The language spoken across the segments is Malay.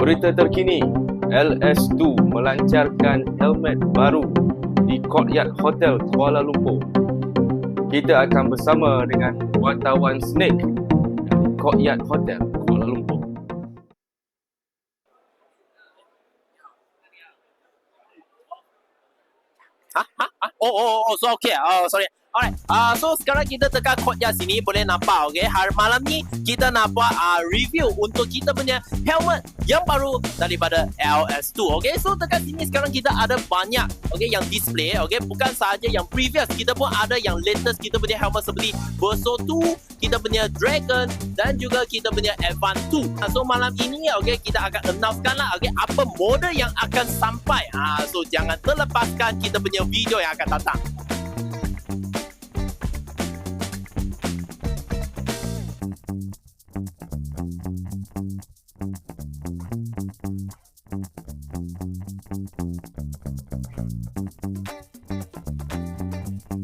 Berita terkini, LS2 melancarkan helmet baru di Courtyard Hotel Kuala Lumpur. Kita akan bersama dengan wartawan Snake dari Courtyard Hotel Kuala Lumpur. So okay. Sorry. Alright. So sekarang kita tekan Courtyard sini, boleh nampak, okay. Hari malam ni kita nak buat review untuk kita punya helmet yang baru daripada LS2, okay. So tekan sini sekarang kita ada banyak, okay, yang display, okay. Bukan sahaja yang previous, kita pun ada yang latest. Kita punya helmet seperti Verso 2, kita punya Dragon dan juga kita punya Advance 2. So malam ini, okay, kita akan announcekan lah, okay, apa model yang akan sampai. So jangan terlepaskan kita punya video yang akan datang.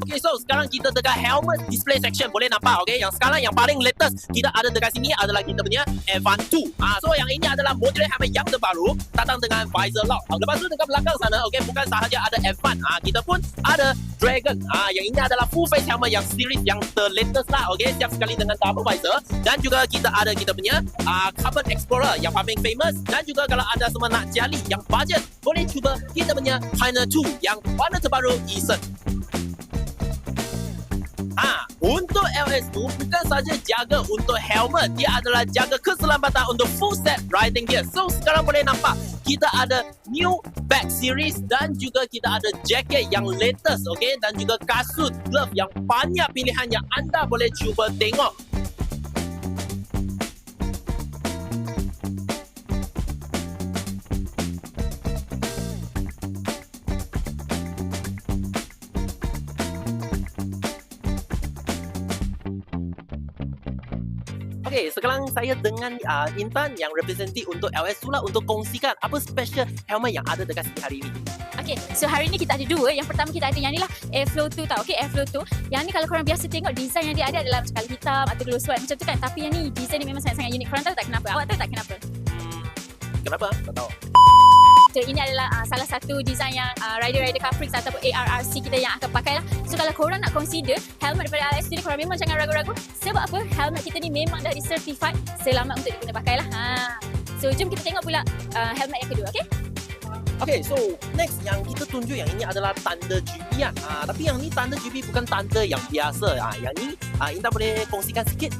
Okay, so sekarang kita dekat helmet display section, boleh nampak, okay. Yang sekarang yang paling latest kita ada dekat sini adalah kita punya Advance 2. So yang ini adalah model helmet yang terbaru, datang dengan visor lock. Lepas tu dekat belakang sana, okay, bukan sahaja ada Advance, kita pun ada Dragon. Yang ini adalah full face helmet yang series yang terlatest lah, okay. Siap sekali dengan double visor. Dan juga kita ada kita punya Carbon Explorer yang paling famous. Dan juga kalau anda semua nak jali yang budget, boleh cuba kita punya Pioneer 2 yang warna terbaru Eason. Untuk LS2 bukan saja jaga untuk helmet, dia adalah jaga keselamatan untuk full set riding gear. So sekarang boleh nampak kita ada new bag series dan juga kita ada jacket yang latest, okay, dan juga kasut, glove yang banyak pilihan yang anda boleh cuba tengok. Okay, sekarang saya dengan Intan yang representatif untuk LS2 lah, untuk kongsikan apa special helmet yang ada dekat sini hari ini. Okay, so hari ni kita ada dua. Yang pertama kita ada yang ni lah, Airflow 2 tau. Okay, Airflow 2. Yang ni kalau korang biasa tengok design yang dia ada adalah macam hitam atau glow white macam tu kan. Tapi yang ni design ni memang sangat-sangat unik. Korang tahu tak kenapa? Awak tahu tak kenapa? Kenapa? Tak tahu. So ini adalah salah satu design yang rider-rider Caprix ataupun ARRC kita yang akan pakai lah. So kalau korang nak consider helmet daripada LS2 ni, korang memang jangan ragu-ragu. Sebab apa? Helmet kita ni memang dah certified selamat untuk diguna pakai lah. So jom kita tengok pula helmet yang kedua, okay? Okay, so next yang kita tunjuk yang ini adalah Thunder GP kan. Tapi yang ni Thunder GP bukan Thunder yang biasa. Yang ni Intan boleh kongsikan sikit?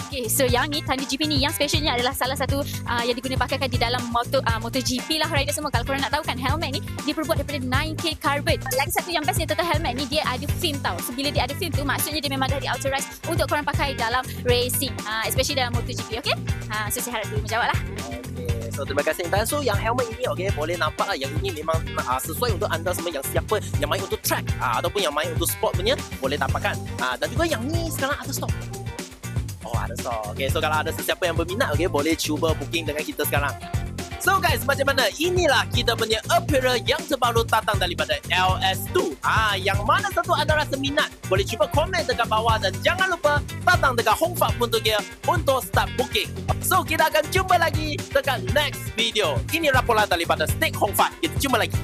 Okay, so yang ni Thunder GP ni, yang specialnya adalah salah satu yang diguna pakaikan di dalam MotoGP lah rider semua. Kalau korang nak tahu kan, helmet ni dia perbuat daripada 9K carbon. Lagi satu yang best dia tentang helmet ni, dia ada film tau. So bila dia ada film tu, maksudnya dia memang dah di-authorized untuk korang pakai dalam racing, especially dalam MotoGP, okay? So saya harap tu menjawab lah. Okay, so terima kasih Intan. So yang helmet ini, okay, boleh nampak lah yang ini memang sesuai untuk anda semua yang siapa yang main untuk track ataupun yang main untuk sport punya, boleh dapatkan. Dan juga yang ni sekarang ada stok. Ada stok. Okay, so kalau ada sesiapa yang berminat, okay, boleh cuba booking dengan kita sekarang. So guys, macam mana? Inilah kita punya apparel yang terbaru datang daripada LS2. Yang mana satu anda rasa minat, boleh cuba komen dekat bawah dan jangan lupa datang dekat hongfak.gear untuk start booking. So kita akan jumpa lagi dekat next video. Ini laporan daripada Snake Hongfak. Kita jumpa lagi.